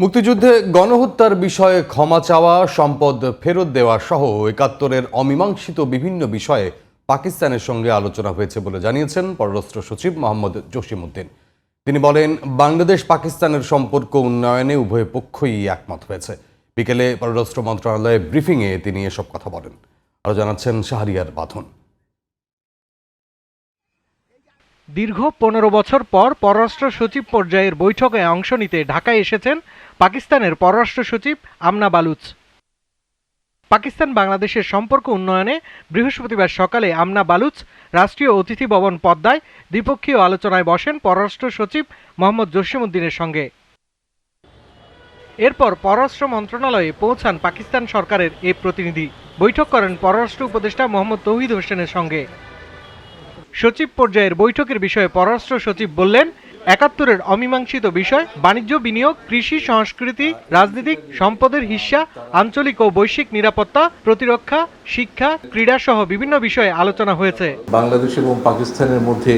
মুক্তিযুদ্ধে গণহত্যার বিষয়ে ক্ষমা চাওয়া, সম্পদ ফেরত দেওয়া সহ ৭১-এর অমীমাংসিত বিভিন্ন বিষয়ে পাকিস্তানের সঙ্গে আলোচনা হয়েছে বলে জানিয়েছেন পররাষ্ট্র সচিব মোহাম্মদ জসিমউদ্দিন। তিনি বলেন, বাংলাদেশ পাকিস্তানের সম্পর্ক উন্নয়নে উভয় পক্ষই একমত হয়েছে। বিকেলে পররাষ্ট্র মন্ত্রণালয়ে ব্রিফিংয়ে তিনি এসব কথা বলেন। আরও জানাচ্ছেন শাহরিয়ার বাঁধন। দীর্ঘ ১৫ বছর পর পররাষ্ট্র সচিব পর্যায়ের বৈঠকে অংশ নিতে ঢাকায় এসেছেন পাকিস্তানের পররাষ্ট্র সচিব আমনা বালুচ। পাকিস্তান বাংলাদেশের সম্পর্ক উন্নয়নে বৃহস্পতিবার সকালে আমনা বালুচ রাষ্ট্রীয় অতিথি ভবন পদ্মায় দ্বিপক্ষীয় আলোচনায় বসেন পররাষ্ট্র সচিব মোহাম্মদ জসিমউদ্দিনের সঙ্গে। এরপর পররাষ্ট্র মন্ত্রণালয়ে পৌঁছান পাকিস্তান সরকারের এই প্রতিনিধি। বৈঠক করেন পররাষ্ট্র উপদেষ্টা মোহাম্মদ তৌহিদ হোসেনের সঙ্গে। সচিব পর্যায়ের বৈঠকের বিষয়ে পররাষ্ট্র সচিব বললেন, ৭১-এর অমীমাংসিত বিষয় বাণিজ্য, বিনিয়োগ, কৃষি, সংস্কৃতি, রাজনীতিক সম্পদের হিস্যা, আঞ্চলিক ও বৈশ্বিক নিরাপত্তা, প্রতিরক্ষা, শিক্ষা, ক্রীড়া সহ বিভিন্ন বিষয়ে আলোচনা হয়েছে। বাংলাদেশ এবং পাকিস্তানের মধ্যে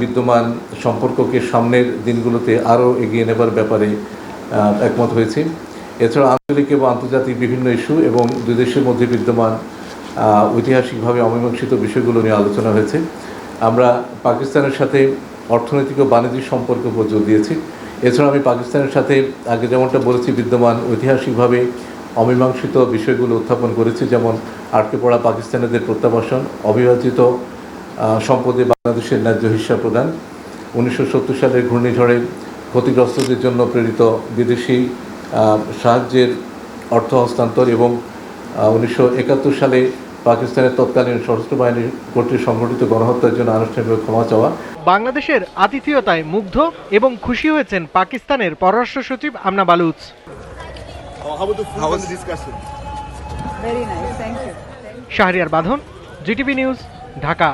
বিদ্যমান সম্পর্ককে সামনের দিনগুলোতে আরও এগিয়ে নেবার ব্যাপারে একমত হয়েছে। এছাড়া আঞ্চলিক এবং আন্তর্জাতিক বিভিন্ন ইস্যু এবং দুই দেশের মধ্যে বিদ্যমান ঐতিহাসিকভাবে অমীমাংসিত বিষয়গুলো নিয়ে আলোচনা হয়েছে। আমরা পাকিস্তানের সাথে অর্থনৈতিক ও বাণিজ্যিক সম্পর্ক উপর জোর দিয়েছি। এছাড়া আমি পাকিস্তানের সাথে আগে যেমনটা বলেছি, বিদ্যমান ঐতিহাসিকভাবে অমীমাংসিত বিষয়গুলো উত্থাপন করেছি, যেমন আটকে পড়া পাকিস্তানিদের প্রত্যাবাসন, অবিভাজিত সম্পদে বাংলাদেশের ন্যায্য হিস্যা প্রদান, 1970 সালের ঘূর্ণিঝড়ে ক্ষতিগ্রস্তদের জন্য প্রেরিত বিদেশি সাহায্যের অর্থ হস্তান্তর এবং 1971 সালে পাকিস্তানের তৎকালীন সশস্ত্র বাহিনী কর্তৃক সংঘটিত গণহত্যার জন্য আনুষ্ঠানিকভাবে ক্ষমা চাওয়া। বাংলাদেশের আতিথেয়তায় মুগ্ধ এবং খুশি হয়েছেন পাকিস্তানের পররাষ্ট্র সচিব আমনা বালুচ। শাহরিয়ার বাঁধন, জিটিভি নিউজ, ঢাকা।